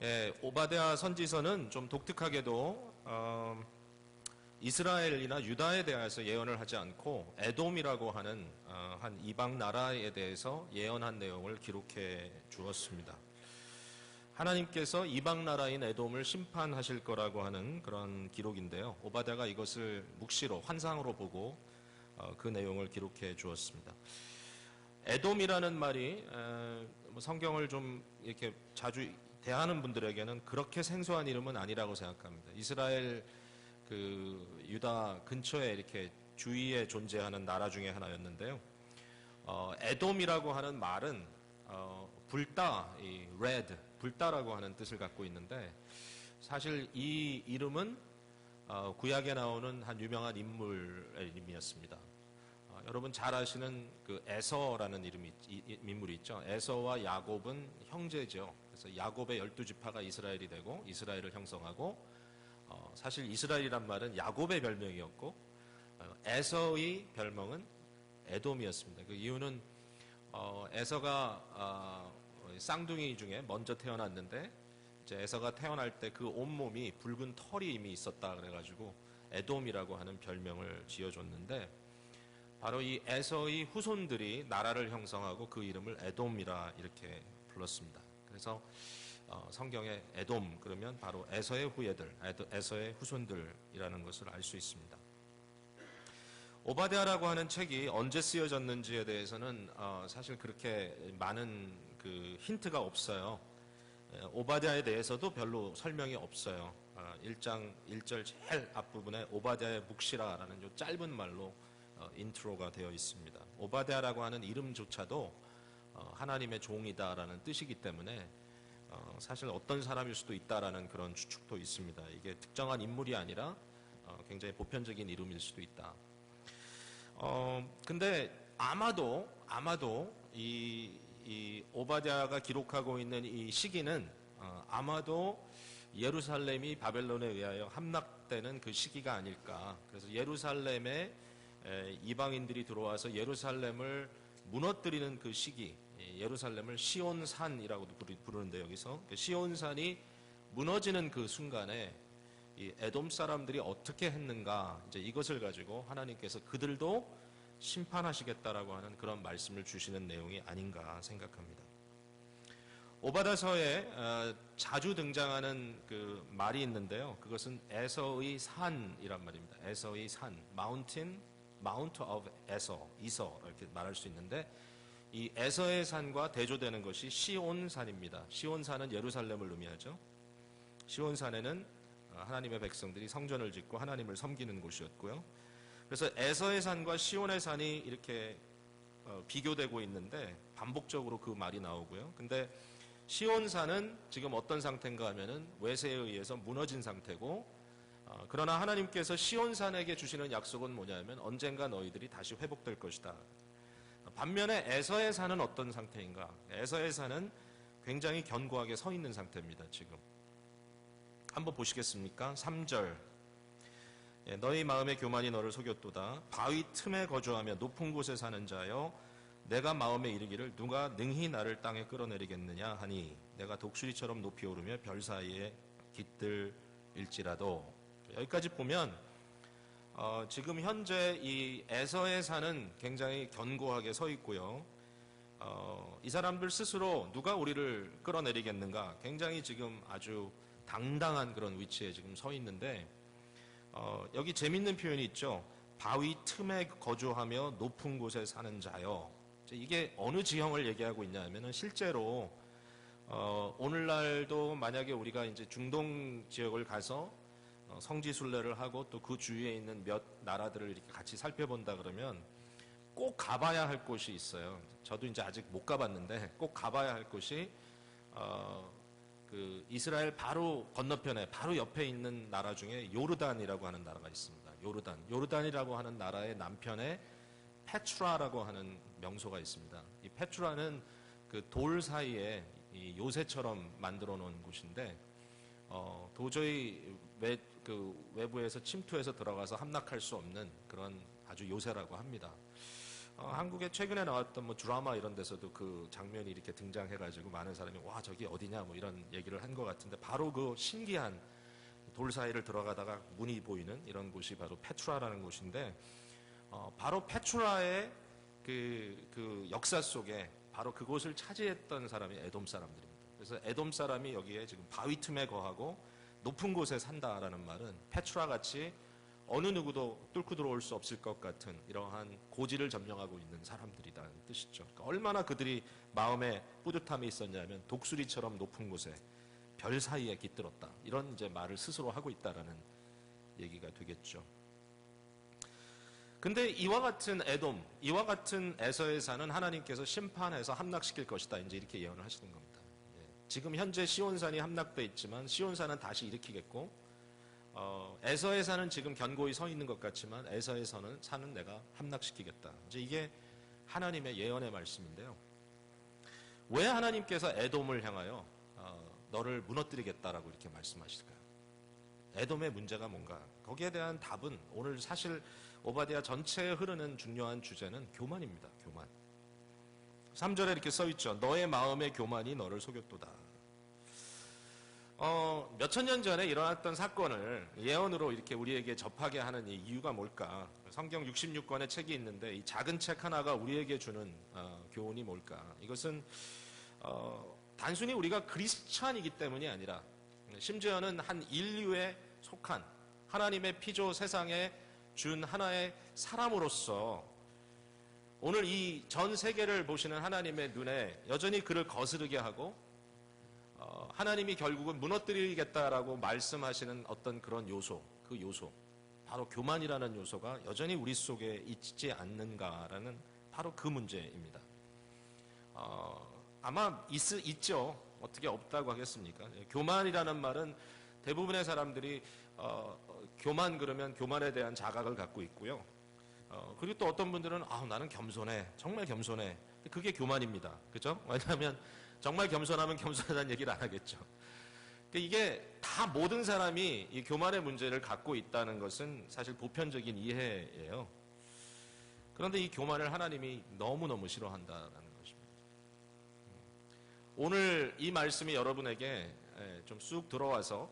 예, 오바댜 선지서는 좀 독특하게도 이스라엘이나 유다에 대해서 예언을 하지 않고 에돔이라고 하는 한 이방 나라에 대해서 예언한 내용을 기록해 주었습니다. 하나님께서 이방 나라인 에돔을 심판하실 거라고 하는 그런 기록인데요. 오바댜가 이것을 묵시로 환상으로 보고 그 내용을 기록해 주었습니다. 에돔이라는 말이 성경을 좀 이렇게 자주 대하는 분들에게는 그렇게 생소한 이름은 아니라고 생각합니다. 이스라엘 그 유다 근처에 이렇게 주위에 존재하는 나라 중에 하나였는데요. 에돔이라고 하는 말은 불따, 이 red, 불따라고 하는 뜻을 갖고 있는데 사실 이 이름은 구약에 나오는 한 유명한 인물의 이름이었습니다. 여러분 잘 아시는 그 에서라는 인물이 있죠. 에서와 야곱은 형제죠. 그래서 야곱의 12지파가 이스라엘이 되고 이스라엘을 형성하고 사실 이스라엘이란 말은 야곱의 별명이었고 에서의 별명은 에돔이었습니다. 그 이유는 에서가 쌍둥이 중에 먼저 태어났는데 이제 에서가 태어날 때 그 온몸이 붉은 털이 이미 있었다 그래가지고 에돔이라고 하는 별명을 지어줬는데 바로 이 에서의 후손들이 나라를 형성하고 그 이름을 에돔이라 이렇게 불렀습니다. 그래서 성경에 에돔 그러면 바로 에서의 후예들, 에서의 후손들이라는 것을 알 수 있습니다. 오바댜라고 하는 책이 언제 쓰여졌는지에 대해서는 사실 그렇게 많은 그 힌트가 없어요. 오바댜에 대해서도 별로 설명이 없어요. 1장 1절 제일 앞부분에 오바댜의 묵시라라는 요 짧은 말로 인트로가 되어 있습니다. 오바댜라고 하는 이름조차도 하나님의 종이다라는 뜻이기 때문에 사실 어떤 사람일 수도 있다라는 그런 추측도 있습니다. 이게 특정한 인물이 아니라 굉장히 보편적인 이름일 수도 있다. 근데 아마도 이 오바댜가 기록하고 있는 이 시기는 아마도 예루살렘이 바벨론에 의하여 함락되는 그 시기가 아닐까. 그래서 예루살렘에 이방인들이 들어와서 예루살렘을 무너뜨리는 그 시기, 예루살렘을 시온산이라고도 부르는데 여기서 시온산이 무너지는 그 순간에 이 에돔 사람들이 어떻게 했는가, 이제 이것을 가지고 하나님께서 그들도 심판하시겠다라고 하는 그런 말씀을 주시는 내용이 아닌가 생각합니다. 오바댜서에 자주 등장하는 그 말이 있는데요. 그것은 에서의 산이란 말입니다. 에서의 산, Mount of 에서, 이서 이렇게 말할 수 있는데 이 에서의 산과 대조되는 것이 시온산입니다. 시온산은 예루살렘을 의미하죠. 시온산에는 하나님의 백성들이 성전을 짓고 하나님을 섬기는 곳이었고요. 그래서 에서의 산과 시온의 산이 이렇게 비교되고 있는데 반복적으로 그 말이 나오고요. 근데 시온산은 지금 어떤 상태인가 하면은 외세에 의해서 무너진 상태고 그러나 하나님께서 시온산에게 주시는 약속은 뭐냐면 언젠가 너희들이 다시 회복될 것이다. 반면에 에서의 산은 어떤 상태인가? 에서의 산은 굉장히 견고하게 서 있는 상태입니다. 지금 한번 보시겠습니까? 3절 너희 마음의 교만이 너를 속였도다. 바위 틈에 거주하며 높은 곳에 사는 자여 내가 마음에 이르기를 누가 능히 나를 땅에 끌어내리겠느냐 하니 내가 독수리처럼 높이 오르며 별 사이에 깃들일지라도. 여기까지 보면 지금 현재 이 에서의 산은 굉장히 견고하게 서 있고요. 이 사람들 스스로 누가 우리를 끌어내리겠는가, 굉장히 지금 아주 당당한 그런 위치에 지금 서 있는데 여기 재밌는 표현이 있죠. 바위 틈에 거주하며 높은 곳에 사는 자요. 이게 어느 지형을 얘기하고 있냐 하면은 실제로 오늘날도 만약에 우리가 이제 중동 지역을 가서 성지순례를 하고 또 그 주위에 있는 몇 나라들을 이렇게 같이 살펴본다 그러면 꼭 가봐야 할 곳이 있어요. 저도 이제 아직 못 가봤는데 꼭 가봐야 할 곳이 그 이스라엘 바로 건너편에 바로 옆에 있는 나라 중에 요르단이라고 하는 나라가 있습니다. 요르단이라고 하는 나라의 남편에 페트라라고 하는 명소가 있습니다. 이 페트라는 그 돌 사이에 이 요새처럼 만들어 놓은 곳인데 도저히 외부에서 침투해서 들어가서 함락할 수 없는 그런 아주 요새라고 합니다. 한국에 최근에 나왔던 뭐 드라마 이런 데서도 그 장면이 이렇게 등장해가지고 많은 사람이 와 저기 어디냐 뭐 이런 얘기를 한 것 같은데 바로 그 신기한 돌 사이를 들어가다가 문이 보이는 이런 곳이 바로 페트라라는 곳인데 바로 페트라의 그 역사 속에 바로 그곳을 차지했던 사람이 에돔 사람들입니다. 그래서 에돔 사람이 여기에 지금 바위 틈에 거하고 높은 곳에 산다라는 말은 페트라 같이 어느 누구도 뚫고 들어올 수 없을 것 같은 이러한 고지를 점령하고 있는 사람들이라는 뜻이죠. 그러니까 얼마나 그들이 마음에 뿌듯함이 있었냐면 독수리처럼 높은 곳에 별 사이에 깃들었다. 이런 이제 말을 스스로 하고 있다라는 얘기가 되겠죠. 근데 이와 같은 에돔, 이와 같은 에서의 산은 하나님께서 심판해서 함락시킬 것이다. 이제 이렇게 예언을 하시는 겁니다. 지금 현재 시온산이 함락돼 있지만 시온산은 다시 일으키겠고, 에서의 산은 지금 견고히 서 있는 것 같지만 에서의 산은 내가 함락시키겠다. 이제 이게 하나님의 예언의 말씀인데요. 왜 하나님께서 에돔을 향하여 너를 무너뜨리겠다라고 이렇게 말씀하실까요? 에돔의 문제가 뭔가? 거기에 대한 답은 오늘 사실 오바댜 전체에 흐르는 중요한 주제는 교만입니다. 교만. 3절에 이렇게 써있죠. 너의 마음의 교만이 너를 속였도다. 몇천 년 전에 일어났던 사건을 예언으로 이렇게 우리에게 접하게 하는 이 이유가 뭘까? 성경 66권의 책이 있는데 이 작은 책 하나가 우리에게 주는 교훈이 뭘까? 이것은 단순히 우리가 크리스찬이기 때문이 아니라 심지어는 한 인류에 속한 하나님의 피조 세상에 준 하나의 사람으로서 오늘 이 전 세계를 보시는 하나님의 눈에 여전히 그를 거스르게 하고 하나님이 결국은 무너뜨리겠다라고 말씀하시는 어떤 그런 요소, 그 요소, 바로 교만이라는 요소가 여전히 우리 속에 있지 않는가라는 바로 그 문제입니다. 아마 있죠. 어떻게 없다고 하겠습니까? 교만이라는 말은 대부분의 사람들이 교만 그러면 교만에 대한 자각을 갖고 있고요. 그리고 또 어떤 분들은 나는 겸손해. 정말 겸손해. 그게 교만입니다. 그죠? 왜냐하면 정말 겸손하면 겸손하다는 얘기를 안 하겠죠. 이게 다 모든 사람이 이 교만의 문제를 갖고 있다는 것은 사실 보편적인 이해예요. 그런데 이 교만을 하나님이 너무너무 싫어한다는 것입니다. 오늘 이 말씀이 여러분에게 좀 쑥 들어와서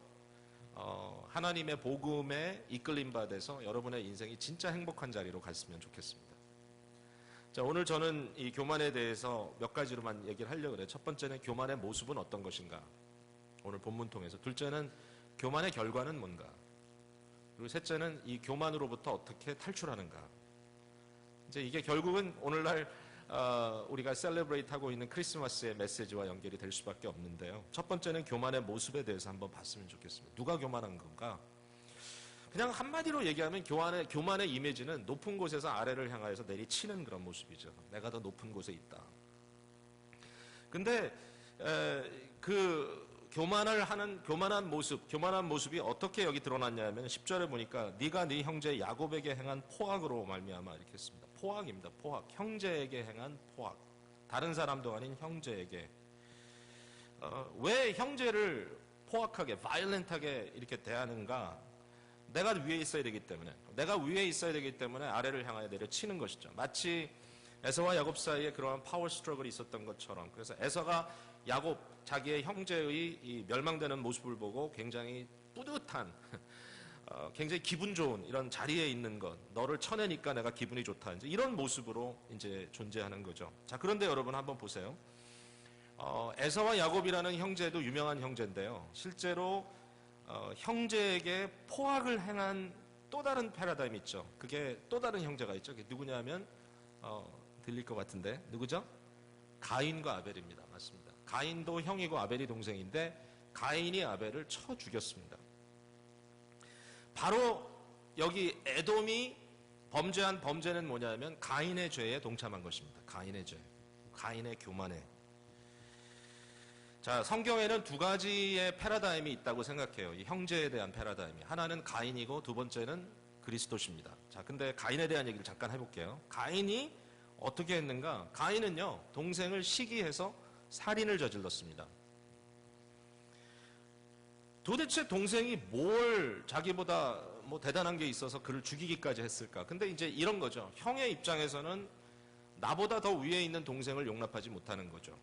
하나님의 복음에 이끌림 받아서 여러분의 인생이 진짜 행복한 자리로 갔으면 좋겠습니다. 자, 오늘 저는 이 교만에 대해서 몇 가지로만 얘기를 하려고 그래요. 첫 번째는 교만의 모습은 어떤 것인가? 오늘 본문 통해서. 둘째는 교만의 결과는 뭔가? 그리고 셋째는 이 교만으로부터 어떻게 탈출하는가? 이제 이게 결국은 오늘날 우리가 셀레브레이트 하고 있는 크리스마스의 메시지와 연결이 될 수밖에 없는데요. 첫 번째는 교만의 모습에 대해서 한번 봤으면 좋겠습니다. 누가 교만한 건가? 그냥 한마디로 얘기하면 교만의 이미지는 높은 곳에서 아래를 향하여서 내리치는 그런 모습이죠. 내가 더 높은 곳에 있다. 근데 그 교만한 모습이 어떻게 여기 드러났냐면 10절에 보니까 네가 네 형제 야곱에게 행한 포악으로 말미암아 이렇게 했습니다. 포악입니다. 포악. 형제에게 행한 포악. 다른 사람도 아닌 형제에게. 왜 형제를 포악하게, 바이올렌트하게 이렇게 대하는가? 내가 위에 있어야 되기 때문에. 내가 위에 있어야 되기 때문에 아래를 향하여 내려치는 것이죠. 마치 에서와 야곱 사이에 그러한 파워 스트러글이 있었던 것처럼. 그래서 에서가 야곱, 자기의 형제의 이 멸망되는 모습을 보고 굉장히 뿌듯한, 굉장히 기분 좋은 이런 자리에 있는 것, 너를 쳐내니까 내가 기분이 좋다. 이제 이런 모습으로 이제 존재하는 거죠. 자, 그런데 여러분 한번 보세요. 에서와 야곱이라는 형제도 유명한 형제인데요. 실제로 형제에게 포악을 행한 또 다른 패러다임이 있죠. 그게 또 다른 형제가 있죠. 그게 누구냐면 들릴 것 같은데 누구죠? 가인과 아벨입니다. 맞습니다. 가인도 형이고 아벨이 동생인데 가인이 아벨을 쳐 죽였습니다. 바로 여기 에돔이 범죄한 범죄는 뭐냐면 가인의 죄에 동참한 것입니다. 가인의 죄, 가인의 교만에. 자, 성경에는 두 가지의 패러다임이 있다고 생각해요. 이 형제에 대한 패러다임이. 하나는 가인이고 두 번째는 그리스도십니다. 자, 근데 가인에 대한 얘기를 잠깐 해볼게요. 가인이 어떻게 했는가? 가인은요, 동생을 시기해서 살인을 저질렀습니다. 도대체 동생이 뭘 자기보다 뭐 대단한 게 있어서 그를 죽이기까지 했을까? 근데 이제 이런 거죠. 형의 입장에서는 나보다 더 위에 있는 동생을 용납하지 못하는 거죠.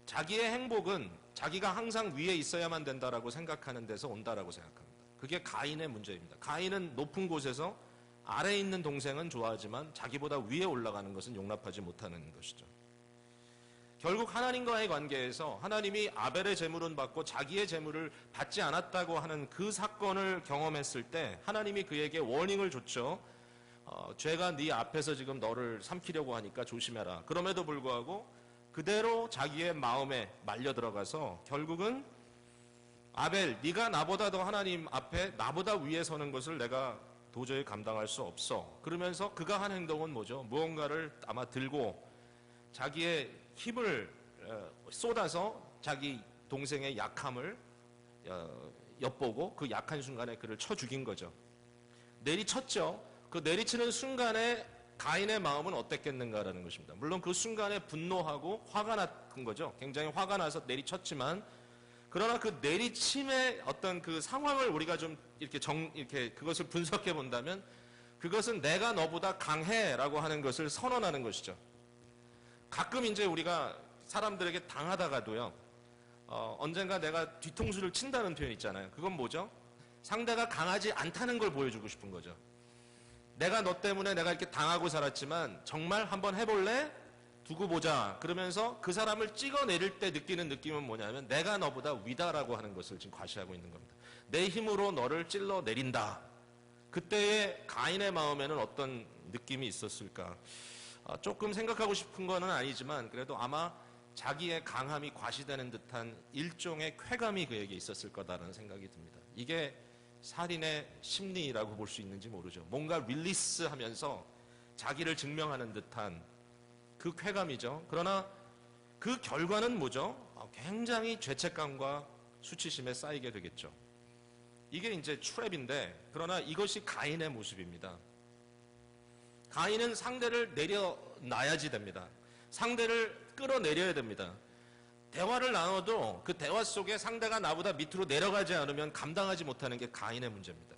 자기의 행복은 자기가 항상 위에 있어야만 된다라고 생각하는 데서 온다라고 생각합니다. 그게 가인의 문제입니다. 가인은 높은 곳에서 아래에 있는 동생은 좋아하지만 자기보다 위에 올라가는 것은 용납하지 못하는 것이죠. 결국 하나님과의 관계에서 하나님이 아벨의 제물은 받고 자기의 제물을 받지 않았다고 하는 그 사건을 경험했을 때 하나님이 그에게 워닝을 줬죠. 죄가 네 앞에서 지금 너를 삼키려고 하니까 조심해라. 그럼에도 불구하고 그대로 자기의 마음에 말려 들어가서 결국은 아벨, 네가 나보다 더 하나님 앞에 나보다 위에 서는 것을 내가 도저히 감당할 수 없어. 그러면서 그가 한 행동은 뭐죠? 무언가를 아마 들고 자기의 힘을 쏟아서 자기 동생의 약함을 엿보고 그 약한 순간에 그를 쳐 죽인 거죠. 내리쳤죠. 그 내리치는 순간에 가인의 마음은 어땠겠는가라는 것입니다. 물론 그 순간에 분노하고 화가 났던 거죠. 굉장히 화가 나서 내리쳤지만 그러나 그 내리침의 어떤 그 상황을 우리가 좀 이렇게 그것을 분석해 본다면 그것은 내가 너보다 강해라고 하는 것을 선언하는 것이죠. 가끔 이제 우리가 사람들에게 당하다가도요, 언젠가 내가 뒤통수를 친다는 표현 있잖아요. 그건 뭐죠? 상대가 강하지 않다는 걸 보여주고 싶은 거죠. 내가 너 때문에 내가 이렇게 당하고 살았지만 정말 한번 해볼래? 두고 보자. 그러면서 그 사람을 찍어내릴 때 느끼는 느낌은 뭐냐면 내가 너보다 위다라고 하는 것을 지금 과시하고 있는 겁니다. 내 힘으로 너를 찔러내린다. 그때의 가인의 마음에는 어떤 느낌이 있었을까? 조금 생각하고 싶은 거는 아니지만 그래도 아마 자기의 강함이 과시되는 듯한 일종의 쾌감이 그에게 있었을 거다라는 생각이 듭니다. 이게 살인의 심리라고 볼 수 있는지 모르죠. 뭔가 릴리스하면서 자기를 증명하는 듯한 그 쾌감이죠. 그러나 그 결과는 뭐죠? 굉장히 죄책감과 수치심에 쌓이게 되겠죠. 이게 이제 트랩인데 그러나 이것이 가인의 모습입니다. 가인은 상대를 내려놔야지 됩니다. 상대를 끌어내려야 됩니다. 대화를 나눠도 그 대화 속에 상대가 나보다 밑으로 내려가지 않으면 감당하지 못하는 게 가인의 문제입니다.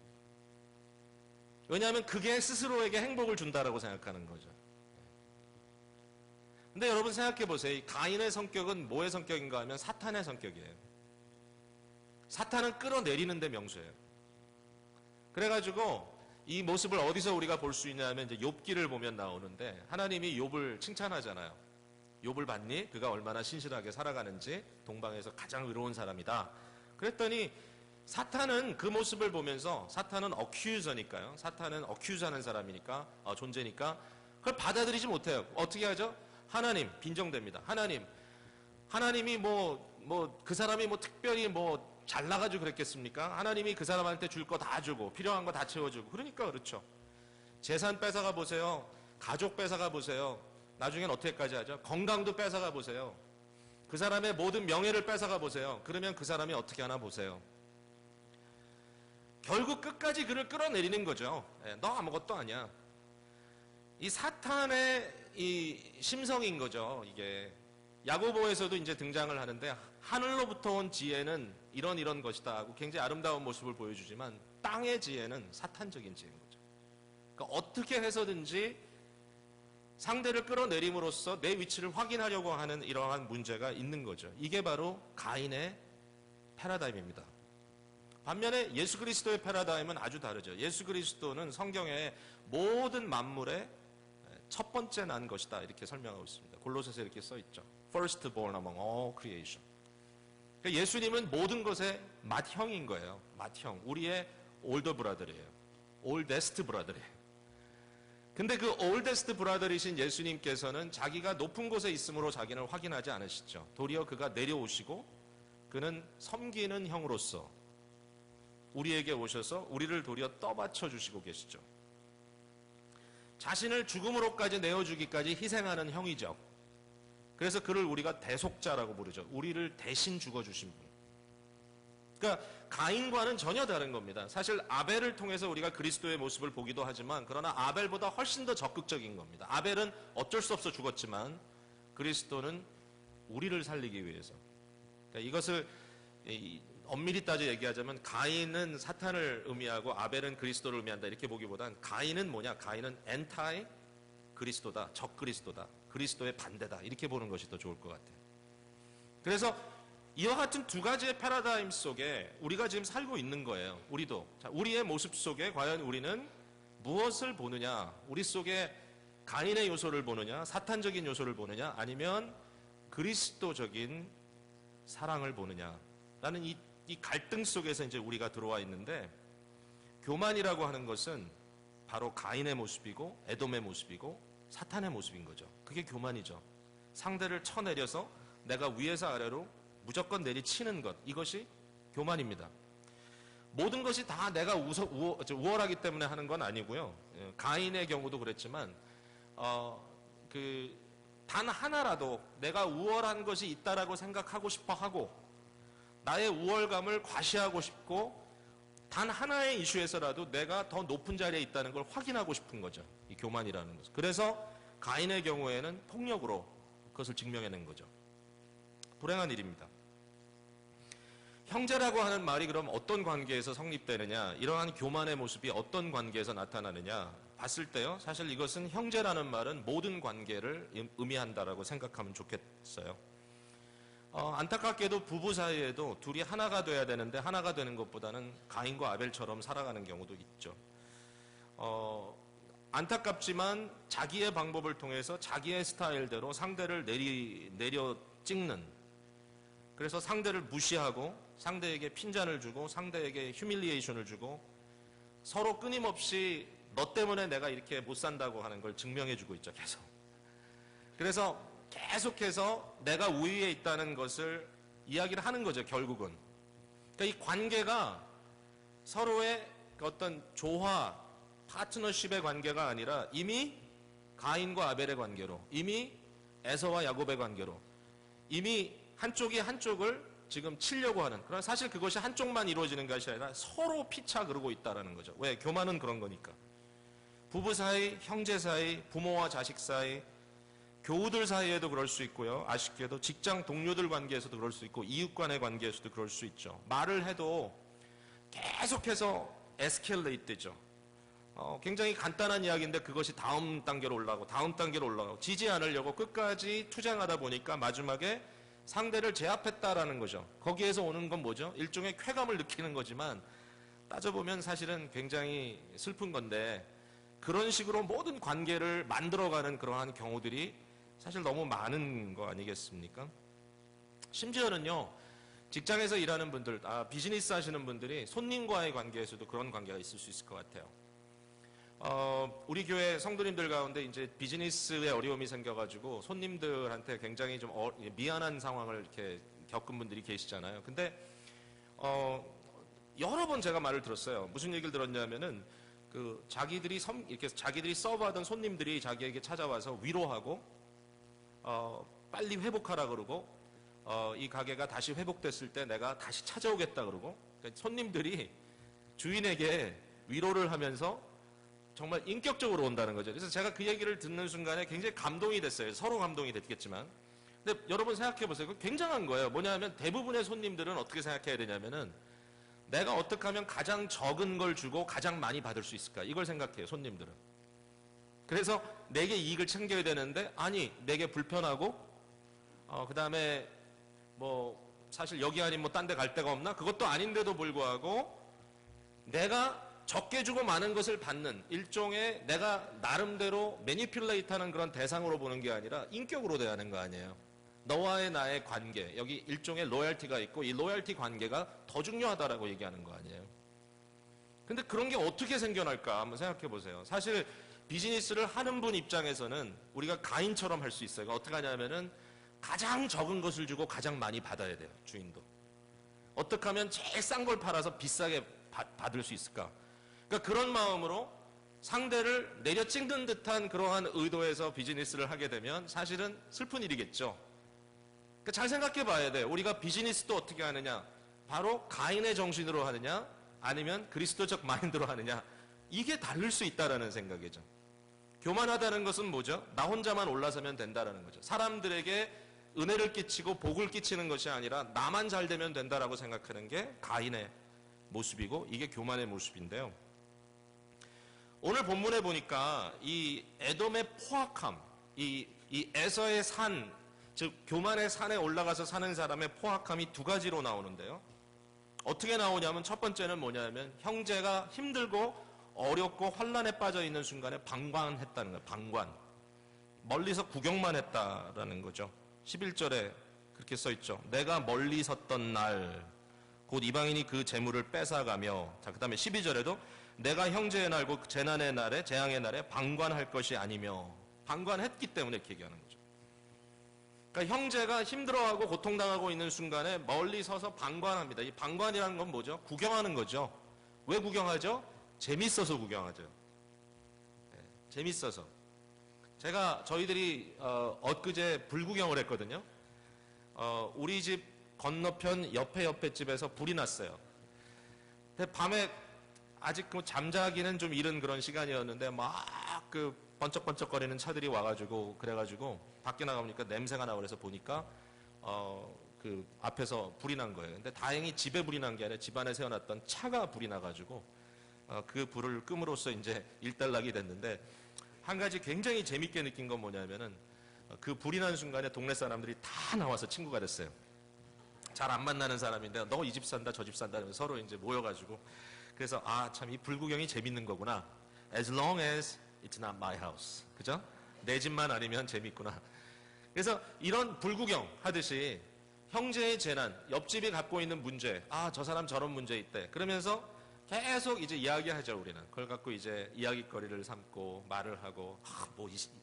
왜냐하면 그게 스스로에게 행복을 준다라고 생각하는 거죠. 근데 여러분 생각해 보세요. 이 가인의 성격은 뭐의 성격인가 하면 사탄의 성격이에요. 사탄은 끌어내리는 데 명수예요. 그래가지고 이 모습을 어디서 우리가 볼 수 있냐면 이제 욥기를 보면 나오는데 하나님이 욥을 칭찬하잖아요. 욥을 봤니? 그가 얼마나 신실하게 살아가는지 동방에서 가장 의로운 사람이다. 그랬더니 사탄은 그 모습을 보면서 사탄은 어큐저니까요. 사탄은 어큐즈하는 사람이니까 존재니까 그걸 받아들이지 못해요. 어떻게 하죠? 하나님 빈정됩니다. 하나님이 그 사람이 특별히 잘 나가지고 그랬겠습니까? 하나님이 그 사람한테 줄 거 다 주고 필요한 거 다 채워주고 그러니까 그렇죠. 재산 뺏어가 보세요. 가족 뺏어가 보세요. 나중엔 어떻게까지 하죠? 건강도 뺏어가 보세요. 그 사람의 모든 명예를 뺏어가 보세요. 그러면 그 사람이 어떻게 하나 보세요. 결국 끝까지 그를 끌어내리는 거죠. 너 아무것도 아니야. 이 사탄의 이 심성인 거죠. 이게 야고보에서도 이제 등장을 하는데 하늘로부터 온 지혜는 이런 것이다 하고 굉장히 아름다운 모습을 보여주지만 땅의 지혜는 사탄적인 지혜인 거죠. 그러니까 어떻게 해서든지 상대를 끌어내림으로써 내 위치를 확인하려고 하는 이러한 문제가 있는 거죠. 이게 바로 가인의 패러다임입니다. 반면에 예수 그리스도의 패러다임은 아주 다르죠. 예수 그리스도는 성경의 모든 만물의 첫 번째 난 것이다 이렇게 설명하고 있습니다. 골로새서에 이렇게 써 있죠. Firstborn among all creation. 그러니까 예수님은 모든 것의 맏형인 거예요. 맏형. 우리의 올더 브라더예요. 올데스트 브라더예요. 근데 그 올데스트 브라더이신 예수님께서는 자기가 높은 곳에 있음으로 자기를 확인하지 않으시죠. 도리어 그가 내려오시고 그는 섬기는 형으로서 우리에게 오셔서 우리를 도리어 떠받쳐 주시고 계시죠. 자신을 죽음으로까지 내어주기까지 희생하는 형이죠. 그래서 그를 우리가 대속자라고 부르죠. 우리를 대신 죽어주신 분. 그러니까 가인과는 전혀 다른 겁니다. 사실 아벨을 통해서 우리가 그리스도의 모습을 보기도 하지만 그러나 아벨보다 훨씬 더 적극적인 겁니다. 아벨은 어쩔 수 없어 죽었지만 그리스도는 우리를 살리기 위해서. 그러니까 이것을 엄밀히 따져 얘기하자면 가인은 사탄을 의미하고 아벨은 그리스도를 의미한다 이렇게 보기보단 가인은 뭐냐? 가인은 엔타이 그리스도다, 적그리스도다, 그리스도의 반대다, 이렇게 보는 것이 더 좋을 것 같아요. 그래서 이와 같은 두 가지의 패러다임 속에 우리가 지금 살고 있는 거예요. 우리도. 자, 우리의 모습 속에 과연 우리는 무엇을 보느냐? 우리 속에 가인의 요소를 보느냐? 사탄적인 요소를 보느냐? 아니면 그리스도적인 사랑을 보느냐? 라는 이 갈등 속에서 이제 우리가 들어와 있는데, 교만이라고 하는 것은 바로 가인의 모습이고 에돔의 모습이고 사탄의 모습인 거죠. 그게 교만이죠. 상대를 쳐내려서 내가 위에서 아래로 무조건 내리치는 것, 이것이 교만입니다. 모든 것이 다 내가 우월하기 때문에 하는 건 아니고요. 가인의 경우도 그랬지만 단 하나라도 내가 우월한 것이 있다라고 생각하고 싶어 하고 나의 우월감을 과시하고 싶고 단 하나의 이슈에서라도 내가 더 높은 자리에 있다는 걸 확인하고 싶은 거죠. 이 교만이라는 것. 그래서 가인의 경우에는 폭력으로 그것을 증명해낸 거죠. 불행한 일입니다. 형제라고 하는 말이 그럼 어떤 관계에서 성립되느냐, 이러한 교만의 모습이 어떤 관계에서 나타나느냐 봤을 때요, 사실 이것은 형제라는 말은 모든 관계를 의미한다라고 생각하면 좋겠어요. 안타깝게도 부부 사이에도 둘이 하나가 돼야 되는데 하나가 되는 것보다는 가인과 아벨처럼 살아가는 경우도 있죠. 안타깝지만 자기의 방법을 통해서 자기의 스타일대로 상대를 내려 찍는, 그래서 상대를 무시하고 상대에게 핀잔을 주고 상대에게 휴밀리에이션을 주고 서로 끊임없이 너 때문에 내가 이렇게 못 산다고 하는 걸 증명해 주고 있죠, 계속. 그래서 계속해서 내가 우위에 있다는 것을 이야기를 하는 거죠, 결국은. 그러니까 이 관계가 서로의 어떤 조화, 파트너십의 관계가 아니라 이미 가인과 아벨의 관계로, 이미 에서와 야곱의 관계로, 이미 한쪽이 한쪽을 지금 치려고 하는, 그러나 사실 그것이 한쪽만 이루어지는 것이 아니라 서로 피차 그러고 있다는 거죠. 왜? 교만은 그런 거니까. 부부 사이, 형제 사이, 부모와 자식 사이, 교우들 사이에도 그럴 수 있고요. 아쉽게도 직장 동료들 관계에서도 그럴 수 있고 이웃 간의 관계에서도 그럴 수 있죠. 말을 해도 계속해서 에스켈레이트 되죠. 굉장히 간단한 이야기인데 그것이 다음 단계로 올라가고 다음 단계로 올라가고 지지 않으려고 끝까지 투쟁하다 보니까 마지막에 상대를 제압했다라는 거죠. 거기에서 오는 건 뭐죠? 일종의 쾌감을 느끼는 거지만 따져보면 사실은 굉장히 슬픈 건데, 그런 식으로 모든 관계를 만들어가는 그러한 경우들이 사실 너무 많은 거 아니겠습니까? 심지어는요, 직장에서 일하는 분들, 비즈니스 하시는 분들이 손님과의 관계에서도 그런 관계가 있을 수 있을 것 같아요. 우리 교회 성도님들 가운데 이제 비즈니스에 어려움이 생겨가지고 손님들한테 굉장히 좀 미안한 상황을 이렇게 겪은 분들이 계시잖아요. 근데, 여러 번 제가 말을 들었어요. 무슨 얘기를 들었냐면은, 자기들이 서브하던 손님들이 자기에게 찾아와서 위로하고, 빨리 회복하라 그러고, 이 가게가 다시 회복됐을 때 내가 다시 찾아오겠다 그러고, 그러니까 손님들이 주인에게 위로를 하면서 정말 인격적으로 온다는 거죠. 그래서 제가 그 얘기를 듣는 순간에 굉장히 감동이 됐어요. 서로 감동이 됐겠지만. 근데 여러분 생각해 보세요. 그거 굉장한 거예요. 뭐냐면 대부분의 손님들은 어떻게 생각해야 되냐면은 내가 어떻게 하면 가장 적은 걸 주고 가장 많이 받을 수 있을까? 이걸 생각해요, 손님들은. 그래서 내게 이익을 챙겨야 되는데, 아니, 내게 불편하고, 그 다음에 사실 여기 아니면 딴 데 갈 데가 없나? 그것도 아닌데도 불구하고 내가 적게 주고 많은 것을 받는 일종의 내가 나름대로 매니퓰레이트 하는 그런 대상으로 보는 게 아니라 인격으로 대하는 거 아니에요. 너와의 나의 관계, 여기 일종의 로열티가 있고 이 로열티 관계가 더 중요하다라고 얘기하는 거 아니에요. 근데 그런 게 어떻게 생겨날까 한번 생각해 보세요. 사실 비즈니스를 하는 분 입장에서는 우리가 가인처럼 할 수 있어요. 그러니까 어떻게 하냐면은 가장 적은 것을 주고 가장 많이 받아야 돼요, 주인도. 어떻게 하면 제일 싼 걸 팔아서 비싸게 받을 수 있을까? 그러니까 그런 마음으로 상대를 내려 찍는 듯한 그러한 의도에서 비즈니스를 하게 되면 사실은 슬픈 일이겠죠. 그러니까 잘 생각해 봐야 돼. 우리가 비즈니스도 어떻게 하느냐? 바로 가인의 정신으로 하느냐? 아니면 그리스도적 마인드로 하느냐? 이게 다를 수 있다라는 생각이죠. 교만하다는 것은 뭐죠? 나 혼자만 올라서면 된다라는 거죠. 사람들에게 은혜를 끼치고 복을 끼치는 것이 아니라 나만 잘 되면 된다라고 생각하는 게 가인의 모습이고 이게 교만의 모습인데요. 오늘 본문에 보니까 이 에돔의 포악함, 이 에서의 산, 즉 교만의 산에 올라가서 사는 사람의 포악함이 두 가지로 나오는데요. 어떻게 나오냐면 첫 번째는 뭐냐면 형제가 힘들고 어렵고 환란에 빠져 있는 순간에 방관했다는 거예요. 방관. 멀리서 구경만 했다라는 거죠. 11절에 그렇게 써 있죠. 내가 멀리 섰던 날 곧 이방인이 그 재물을 뺏어가며, 자, 그 다음에 12절에도 내가 형제의 날 곧 재난의 날에 재앙의 날에 방관할 것이 아니며, 방관했기 때문에 이렇게 얘기하는 거죠. 그러니까 형제가 힘들어하고 고통당하고 있는 순간에 멀리 서서 방관합니다. 이 방관이라는 건 뭐죠? 구경하는 거죠. 왜 구경하죠? 재밌어서 구경하죠. 네, 재밌어서. 저희들이 엊그제 불구경을 했거든요. 우리 집 건너편 옆에 집에서 불이 났어요. 근데 밤에 아직 잠자기는 좀 이른 그런 시간이었는데 막 그 번쩍번쩍거리는 차들이 와가지고 그래가지고 밖에 나가보니까 냄새가 나고 그래서 보니까 그 앞에서 불이 난 거예요. 근데 다행히 집에 불이 난 게 아니라 집 안에 세워놨던 차가 불이 나가지고 그 불을 끔으로써 이제 일단락이 됐는데, 한 가지 굉장히 재밌게 느낀 건 뭐냐면은 그 불이 난 순간에 동네 사람들이 다 나와서 친구가 됐어요. 잘 안 만나는 사람인데 너 이 집 산다 저 집 산다 하면서 서로 이제 모여가지고, 그래서 참 이 불구경이 재밌는 거구나. As long as it's not my house. 그죠? 내 집만 아니면 재밌구나. 그래서 이런 불구경 하듯이 형제의 재난, 옆집이 갖고 있는 문제, 저 사람 저런 문제 있대. 그러면서 계속 이제 이야기하죠, 우리는. 그걸 갖고 이제 이야기거리를 삼고 말을 하고,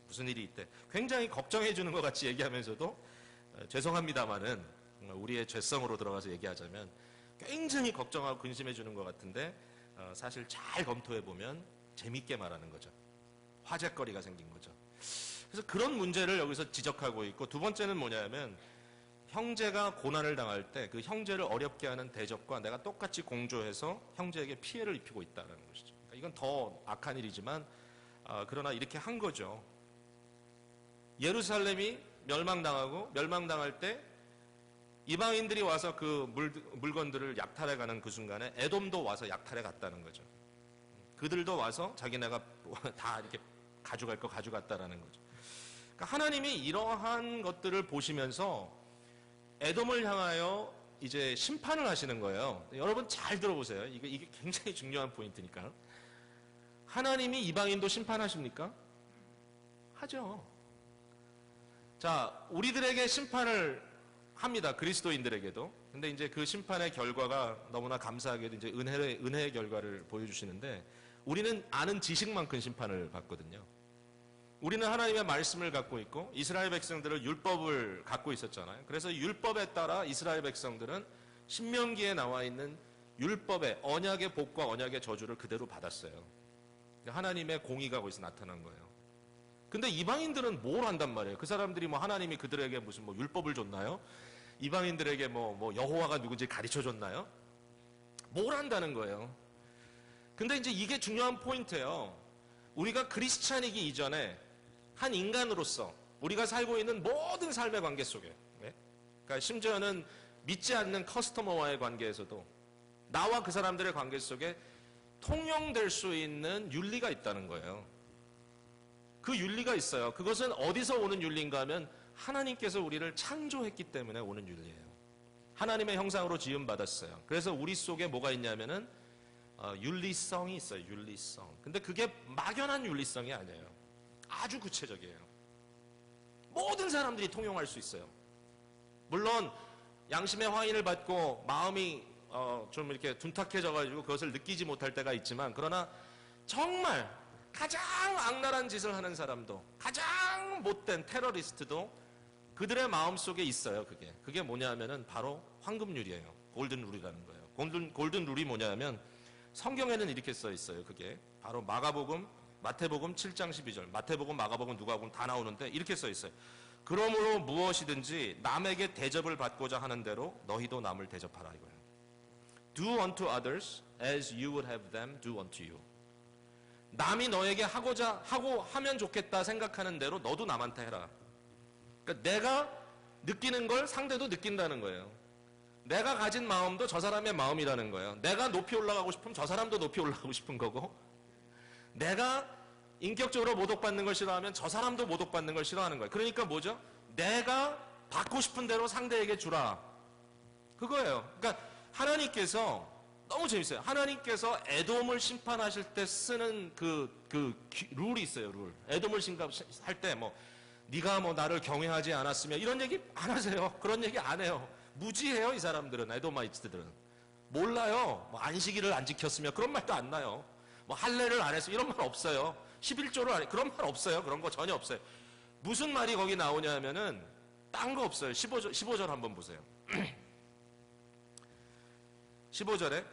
무슨 일이 있대. 굉장히 걱정해주는 것 같이 얘기하면서도, 죄송합니다만은, 우리의 죄성으로 들어가서 얘기하자면, 굉장히 걱정하고 근심해주는 것 같은데, 사실 잘 검토해보면 재밌게 말하는 거죠. 화제거리가 생긴 거죠. 그래서 그런 문제를 여기서 지적하고 있고, 두 번째는 뭐냐면, 형제가 고난을 당할 때 그 형제를 어렵게 하는 대적과 내가 똑같이 공조해서 형제에게 피해를 입히고 있다는 것이죠. 그러니까 이건 더 악한 일이지만 그러나 이렇게 한 거죠. 예루살렘이 멸망당할 때 이방인들이 와서 그 물건들을 약탈해가는 그 순간에 에돔도 와서 약탈해 갔다는 거죠. 그들도 와서 자기네가 다 이렇게 가져갈 거 가져갔다라는 거죠. 그러니까 하나님이 이러한 것들을 보시면서 에돔을 향하여 이제 심판을 하시는 거예요. 여러분 잘 들어보세요. 이게 굉장히 중요한 포인트니까. 하나님이 이방인도 심판하십니까? 하죠. 자, 우리들에게 심판을 합니다. 그리스도인들에게도. 근데 이제 그 심판의 결과가 너무나 감사하게도 이제 은혜의 결과를 보여주시는데, 우리는 아는 지식만큼 심판을 받거든요. 우리는 하나님의 말씀을 갖고 있고 이스라엘 백성들은 율법을 갖고 있었잖아요. 그래서 율법에 따라 이스라엘 백성들은 신명기에 나와 있는 율법의 언약의 복과 언약의 저주를 그대로 받았어요. 하나님의 공의가 거기서 나타난 거예요. 근데 이방인들은 뭘 한단 말이에요? 그 사람들이 하나님이 그들에게 무슨 율법을 줬나요? 이방인들에게 여호와가 누군지 가르쳐 줬나요? 뭘 한다는 거예요? 근데 이제 이게 중요한 포인트예요. 우리가 크리스찬이기 이전에 한 인간으로서 우리가 살고 있는 모든 삶의 관계 속에, 그러니까 심지어는 믿지 않는 커스터머와의 관계에서도 나와 그 사람들의 관계 속에 통용될 수 있는 윤리가 있다는 거예요. 그 윤리가 있어요. 그것은 어디서 오는 윤리인가 하면 하나님께서 우리를 창조했기 때문에 오는 윤리예요. 하나님의 형상으로 지음받았어요. 그래서 우리 속에 뭐가 있냐면은 윤리성이 있어요. 윤리성. 근데 그게 막연한 윤리성이 아니에요. 아주 구체적이에요. 모든 사람들이 통용할 수 있어요. 물론 양심의 화인을 받고 마음이 좀 이렇게 둔탁해져가지고 그것을 느끼지 못할 때가 있지만, 그러나 정말 가장 악랄한 짓을 하는 사람도, 가장 못된 테러리스트도 그들의 마음속에 있어요. 그게 뭐냐면은 바로 황금률이에요. 골든 룰이라는 거예요. 골든 룰이 뭐냐면 성경에는 이렇게 써 있어요. 그게 바로 마태복음 7장 12절, 마태복음, 마가복음, 누가복음 다 나오는데 이렇게 써 있어요. 그러므로 무엇이든지 남에게 대접을 받고자 하는 대로 너희도 남을 대접하라 이거예요. Do unto others as you would have them do unto you. 남이 너에게 하면 좋겠다 생각하는 대로 너도 남한테 해라. 그러니까 내가 느끼는 걸 상대도 느낀다는 거예요. 내가 가진 마음도 저 사람의 마음이라는 거예요. 내가 높이 올라가고 싶으면 저 사람도 높이 올라가고 싶은 거고, 내가 인격적으로 모독받는 걸 싫어하면 저 사람도 모독받는 걸 싫어하는 거예요. 그러니까 뭐죠? 내가 받고 싶은 대로 상대에게 주라. 그거예요. 그러니까 하나님께서 너무 재밌어요. 하나님께서 에돔을 심판하실 때 쓰는 룰이 있어요. 룰. 에돔을 심판할 때 네가 나를 경외하지 않았으면 이런 얘기 안 하세요. 그런 얘기 안 해요. 무지해요. 이 사람들은, 에돔아이트들은. 몰라요. 안식일을 안 지켰으면 그런 말도 안 나요. 할례를 안 했으면 이런 말 없어요. 11조를 안 해. 그런 말 없어요. 그런 거 전혀 없어요. 무슨 말이 거기 나오냐 하면은 딴 거 없어요. 15절 한번 보세요. 15절에